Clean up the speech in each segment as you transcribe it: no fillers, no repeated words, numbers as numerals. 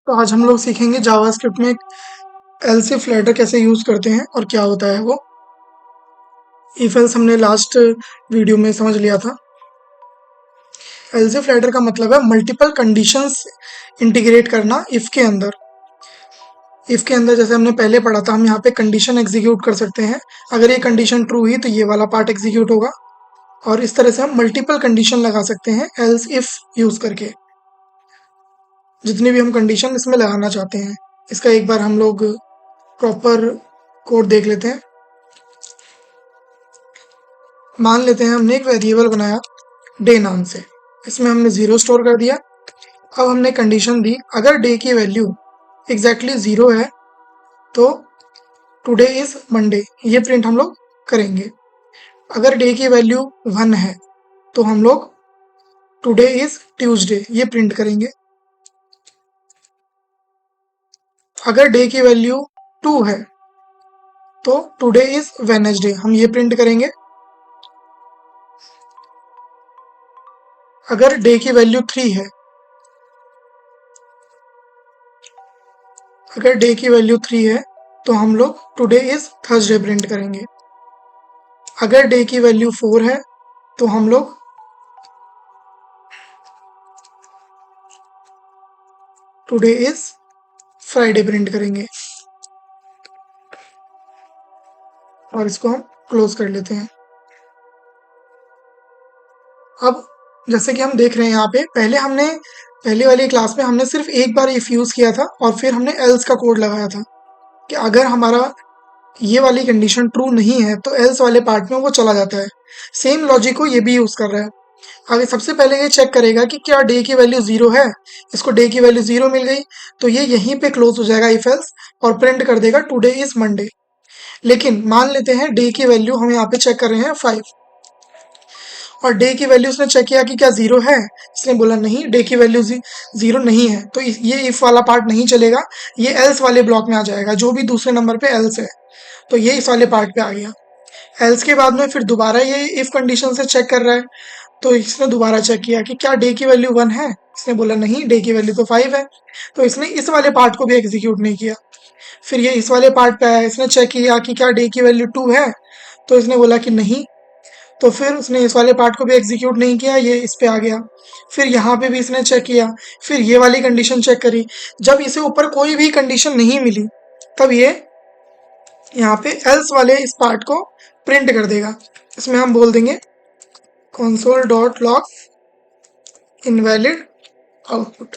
तो आज हम लोग सीखेंगे जावास्क्रिप्ट में एल्सिफ लेटर कैसे यूज करते हैं और क्या होता है वो। इफ एल्स हमने लास्ट वीडियो में समझ लिया था। एल्सिफ लेटर का मतलब है मल्टीपल कंडीशंस इंटीग्रेट करना इफ के अंदर। इफ के अंदर जैसे हमने पहले पढ़ा था, हम यहाँ पे कंडीशन एग्जीक्यूट कर सकते हैं। अगर ये कंडीशन ट्रू हुई तो ये वाला पार्ट एग्जीक्यूट होगा, और इस तरह से हम मल्टीपल कंडीशन लगा सकते हैं एल्स इफ यूज करके, जितनी भी हम कंडीशन इसमें लगाना चाहते हैं। इसका एक बार हम लोग प्रॉपर कोड देख लेते हैं। मान लेते हैं हमने एक वेरिएबल बनाया डे नाम से, इसमें हमने 0 स्टोर कर दिया। अब हमने कंडीशन दी, अगर डे की वैल्यू एग्जैक्टली 0 है तो टुडे इज मंडे, ये प्रिंट हम लोग करेंगे। अगर डे की वैल्यू 1 है तो हम लोग टुडे इज ट्यूसडे, ये प्रिंट करेंगे। अगर डे की वैल्यू 2 है तो टुडे इज वेडनेसडे, हम ये प्रिंट करेंगे। अगर डे की वैल्यू 3 है, अगर डे की वैल्यू 3 है तो हम लोग टुडे इज थर्सडे प्रिंट करेंगे। अगर डे की वैल्यू 4 है तो हम लोग टुडे इज फ्राइडे प्रिंट करेंगे, और इसको हम क्लोज कर लेते हैं। अब जैसे कि हम देख रहे हैं यहाँ पे, पहले वाली क्लास में हमने सिर्फ एक बार इफ यूज किया था और फिर हमने एल्स का कोड लगाया था कि अगर हमारा ये वाली कंडीशन ट्रू नहीं है तो एल्स वाले पार्ट में वो चला जाता है। सेम लॉजिक को ये भी यूज कर रहा है। आगे सबसे पहले ये चेक करेगा कि क्या डे की वैल्यू 0 है। इसको डे की वैल्यू 0 मिल गई तो ये यहीं पे क्लोज हो जाएगा इफ एल्स, और प्रिंट कर देगा टुडे इज मंडे। लेकिन मान लेते हैं डे की वैल्यू हम यहाँ पे चेक कर रहे हैं 5, और डे की वैल्यू उसने चेक किया कि क्या 0 है। इसने बोला नहीं, डे की वैल्यू 0 नहीं है, तो ये इफ वाला पार्ट नहीं चलेगा, ये एल्स वाले ब्लॉक में आ जाएगा, जो भी दूसरे नंबर पे एल्स है। तो ये इस वाले पार्ट पे आ गया। एल्स के बाद में फिर दोबारा ये इफ कंडीशन से चेक कर रहा है, तो इसने दोबारा चेक किया कि क्या डे की वैल्यू 1 है। इसने बोला नहीं, डे की वैल्यू तो 5 है, तो इसने इस वाले पार्ट को भी एग्जीक्यूट नहीं किया। फिर ये इस वाले पार्ट पे आया, इसने चेक किया कि क्या डे की वैल्यू 2 है, तो इसने बोला कि नहीं, तो फिर उसने इस वाले पार्ट को भी एग्जीक्यूट नहीं किया, ये इस पे आ गया। फिर यहाँ पे भी इसने चेक किया, फिर ये वाली कंडीशन चेक करी। जब इसे ऊपर कोई भी कंडीशन नहीं मिली तब ये यहाँ पे एल्स वाले इस पार्ट को प्रिंट कर देगा। इसमें हम बोल देंगे console.log इनवैलिड आउटपुट।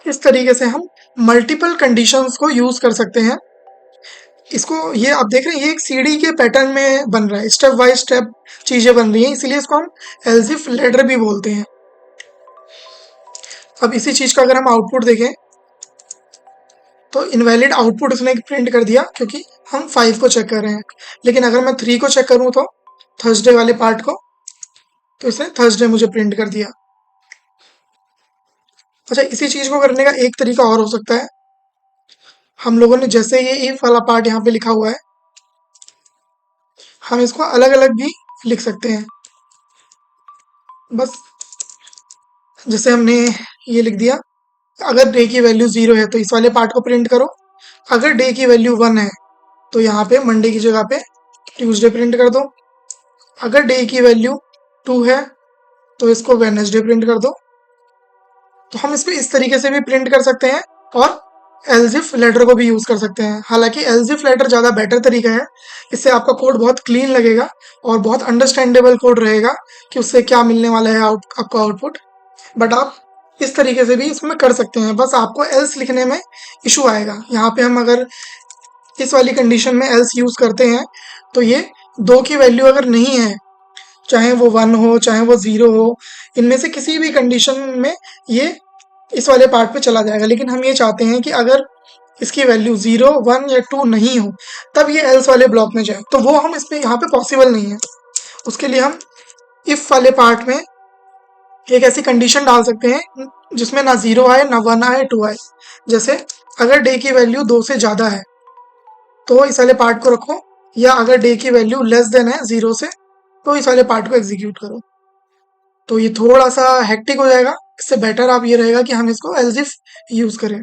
इस तरीके से हम मल्टीपल कंडीशंस को यूज कर सकते हैं। इसको ये आप देख रहे हैं, ये एक सीढ़ी के पैटर्न में बन रहा है, स्टेप बाय स्टेप चीजें बन रही हैं, इसीलिए इसको हम एल्सिफ लेटर भी बोलते हैं। अब इसी चीज का अगर हम आउटपुट देखें तो इनवैलिड आउटपुट उसने प्रिंट कर दिया क्योंकि हम 5 को चेक कर रहे हैं। लेकिन अगर मैं 3 को चेक करूं तो थर्सडे वाले पार्ट को, तो इसने थर्सडे मुझे प्रिंट कर दिया। अच्छा, इसी चीज को करने का एक तरीका और हो सकता है। हम लोगों ने जैसे ये इफ वाला पार्ट यहाँ पे लिखा हुआ है, हम इसको अलग अलग भी लिख सकते हैं। बस जैसे हमने ये लिख दिया, अगर डे की वैल्यू 0 है तो इस वाले पार्ट को प्रिंट करो। अगर डे की वैल्यू 1 है तो यहाँ पे मंडे की जगह पे ट्यूसडे प्रिंट कर दो। अगर डे की वैल्यू 2 है तो इसको वेडनेसडे प्रिंट कर दो। तो हम इसमें इस तरीके से भी प्रिंट कर सकते हैं, और एल्सिफ लेटर को भी यूज कर सकते हैं। हालांकि एल्सिफ लेटर ज्यादा बेटर तरीका है, इससे आपका कोड बहुत क्लीन लगेगा और बहुत अंडरस्टैंडेबल कोड रहेगा कि उससे क्या मिलने वाला है आपको आउटपुट। बट आप इस तरीके से भी इसमें कर सकते हैं, बस आपको एल्स लिखने में इशू आएगा। यहाँ पे हम अगर इस वाली कंडीशन में एल्स यूज करते हैं तो ये 2 की वैल्यू अगर नहीं है, चाहे वो 1 हो चाहे वो 0 हो, इनमें से किसी भी कंडीशन में ये इस वाले पार्ट पे चला जाएगा। लेकिन हम ये चाहते हैं कि अगर इसकी वैल्यू 0, 1 या 2 नहीं हो तब ये एल्स वाले ब्लॉक में जाए, तो वो हम इसमें यहाँ पे पॉसिबल नहीं है। उसके लिए हम इफ वाले पार्ट में एक ऐसी कंडीशन डाल सकते हैं जिसमें ना 0 आए, ना 1 आए, 2 आए। जैसे अगर डे की वैल्यू 2 से ज़्यादा है तो इस वाले पार्ट को रखो, या अगर डे की वैल्यू लेस देन है 0 से तो इस वाले पार्ट को एग्जीक्यूट करो। तो ये थोड़ा सा हेक्टिक हो जाएगा, इससे बेटर आप ये रहेगा कि हम इसको एल्स इफ यूज़ करें।